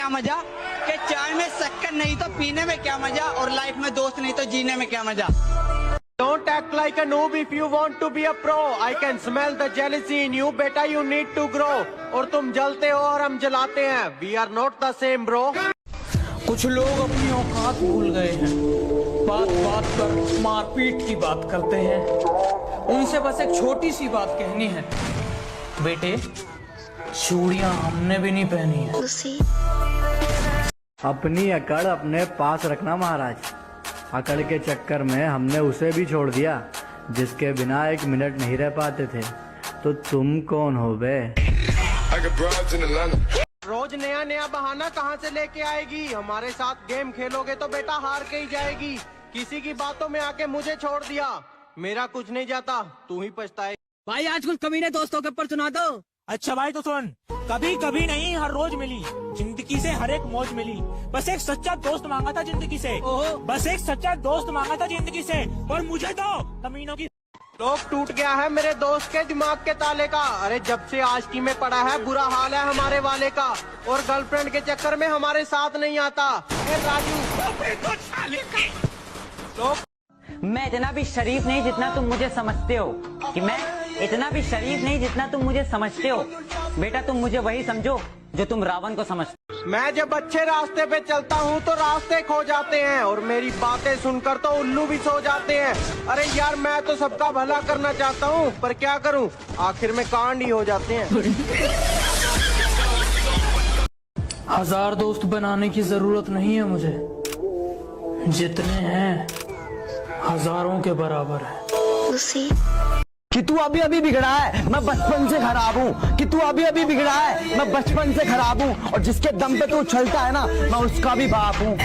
क्या मजा कि चाय में शक्कर नहीं तो पीने में क्या मजा, और लाइफ में दोस्त नहीं तो जीने में क्या मजा। Don't act like a noob if you want to be a pro. I can smell the jealousy in you, बेटा you need to grow. और तुम जलते हो और हम जलाते हैं. We are not the same bro. कुछ लोग अपनी औकात भूल गए हैं, बात बात पर मारपीट की बात करते हैं। उनसे बस एक छोटी सी बात कहनी है, बेटे चूड़ियां हमने भी नहीं पहनी है। अपनी अकड़ अपने पास रखना महाराज। अकड़ के चक्कर में हमने उसे भी छोड़ दिया जिसके बिना एक मिनट नहीं रह पाते थे। तो तुम कौन हो बे? रोज नया नया बहाना कहाँ से लेके आएगी? हमारे साथ गेम खेलोगे तो बेटा हार के ही जाएगी। किसी की बातों में आके मुझे छोड़ दिया, मेरा कुछ नहीं जाता, तू ही पछताए। भाई आज कुछ कमीने दोस्तों के ऊपर सुना दो। अच्छा भाई तो सुन, कभी कभी नहीं हर रोज मिली जिंदगी से हर एक मौज मिली। बस एक सच्चा दोस्त मांगा था जिंदगी से, बस एक सच्चा दोस्त मांगा था जिंदगी से, और मुझे तो कमीनों की लोग टूट गया है मेरे दोस्त के दिमाग के ताले का। अरे जब से आशिकी में पड़ा है बुरा हाल है हमारे वाले का, और गर्लफ्रेंड के चक्कर में हमारे साथ नहीं आता। ए राजू मैं इतना भी शरीफ नहीं जितना तुम मुझे समझते हो, कि मैं इतना भी शरीफ नहीं जितना तुम मुझे समझते हो। बेटा तुम मुझे वही समझो जो तुम रावण को समझते हो। मैं जब अच्छे रास्ते पे चलता हूँ तो रास्ते खो जाते हैं, और मेरी बातें सुनकर तो उल्लू भी सो जाते हैं। अरे यार मैं तो सबका भला करना चाहता हूँ, पर क्या करूँ, आखिर में कांड ही हो जाते हैं। हजार दोस्त बनाने की जरूरत नहीं है मुझे, जितने हैं हजारों के बराबर है। कि तू अभी अभी बिगड़ा है, मैं बचपन से खराब हूँ। कि तू अभी अभी बिगड़ा है, मैं बचपन से खराब हूँ, और जिसके दम पे तू उछलता है ना, मैं उसका भी बाप हूँ।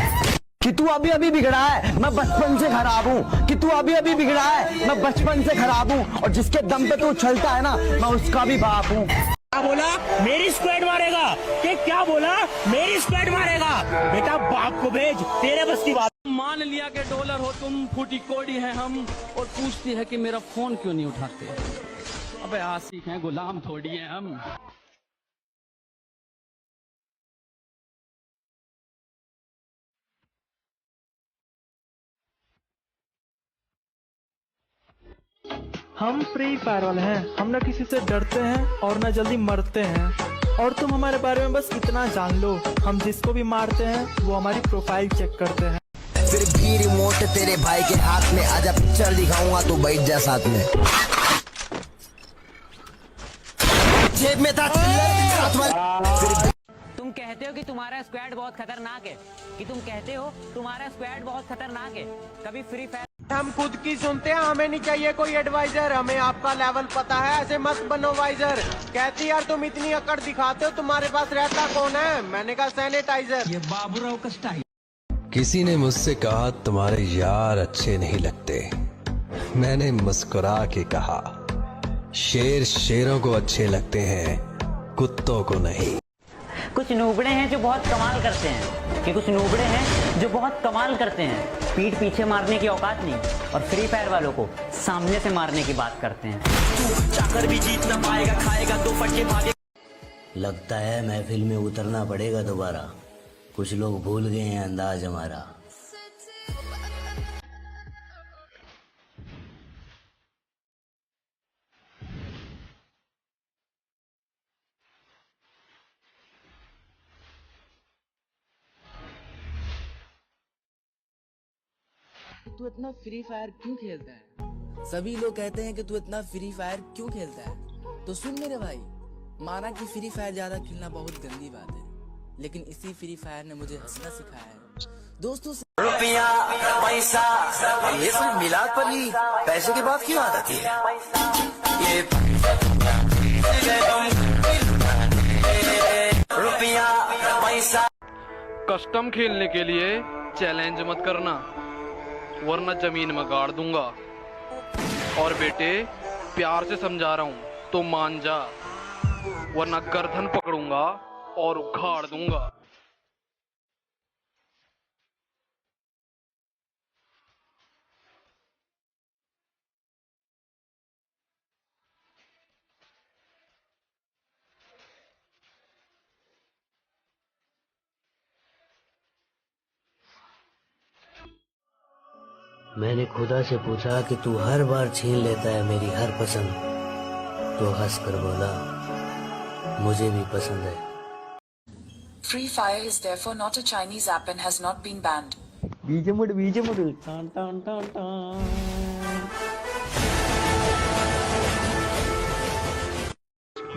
कि तू अभी अभी बिगड़ा है, मैं बचपन से खराब हूँ। कि तू अभी अभी बिगड़ा है, मैं बचपन से खराब हूँ, और जिसके दम पे तू उछलता है ना, मैं उसका भी बाप हूँ। क्या बोला? मेरी स्क्वाड मारेगा? कि क्या बोला? मेरी स्क्वाड मारेगा? बेटा बाप को भेज, तेरे बस की बात। मान लिया कि डॉलर हो तुम, फूटी कोड़ी है हम, और पूछती है कि मेरा फोन क्यों नहीं उठाते। अबे आशिक हैं, गुलाम थोड़ी हैं हम। हम फ्री फायर वाले हैं, हम न किसी से डरते हैं और न जल्दी मरते हैं। और तुम हमारे बारे में बस इतना जान लो, हम जिसको भी मारते हैं वो हमारी प्रोफाइल चेक करते हैं। फिर भी रिमोट तेरे भाई के हाथ में, आजा पिक्चर दिखाऊंगा तो बैठ जा साथ में। जेब में था तुम कहते हो कि तुम्हारा स्क्वाड बहुत खतरनाक है, कि तुम कहते हो तुम्हारा स्क्वाड बहुत खतरनाक है। कभी फ्री फायर हम खुद की सुनते हैं, हमें नहीं चाहिए कोई एडवाइजर। हमें आपका लेवल पता है, ऐसे मत बनो वाइजर। कहती यार तुम इतनी अकड़ दिखाते हो, तुम्हारे पास रहता कौन है? मैंने कहा सैनिटाइजर। ये बाबूराव का स्टाइल। किसी ने मुझसे कहा तुम्हारे यार अच्छे नहीं लगते। मैंने मुस्कुरा के कहा शेर शेरों को अच्छे लगते हैं, कुत्तों को नहीं। कुछ नूबड़े हैं जो बहुत कमाल करते हैं, कि कुछ नूबड़े हैं जो बहुत कमाल करते हैं। पीठ पीछे मारने की औकात नहीं, और फ्री फायर वालों को सामने से मारने की बात करते हैं। चाकर भी जीत ना पाएगा, खाएगा तो फटके भागे। लगता है महफिल में उतरना पड़ेगा दोबारा, कुछ लोग भूल गए हैं अंदाज हमारा। तू इतना फ्री फायर क्यों खेलता है? सभी लोग कहते हैं कि तू इतना फ्री फायर क्यों खेलता है। तो सुन मेरे भाई, माना कि फ्री फायर ज्यादा खेलना बहुत गंदी बात है, लेकिन इसी फ्री फायर ने मुझे हंसना सिखाया है। दोस्तों से रुपया पैसा ये सब मिलाद पर ही पैसे की बात क्यों आती है? ये रुपया पैसा। कस्टम खेलने के लिए चैलेंज मत करना, वरना जमीन में गाड़ दूंगा। और बेटे प्यार से समझा रहा हूँ तो मान जा, वरना गर्दन पकड़ूंगा और उखाड़ दूंगा। मैंने खुदा से पूछा कि तू हर बार छीन लेता है मेरी हर पसंद, तो हंस कर बोला मुझे भी पसंद है। Free Fire is therefore not a Chinese app and has not been banned.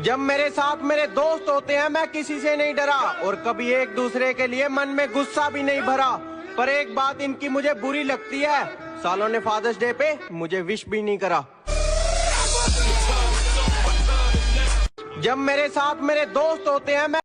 जब मेरे साथ मेरे दोस्त होते हैं मैं किसी से नहीं डरा और कभी एक दूसरे के लिए मन में गुस्सा भी नहीं भरा। पर एक बात इनकी मुझे बुरी लगती है, सालों ने फादर्स डे पे मुझे विश भी नहीं करा। जब मेरे साथ मेरे दोस्त होते हैं मैं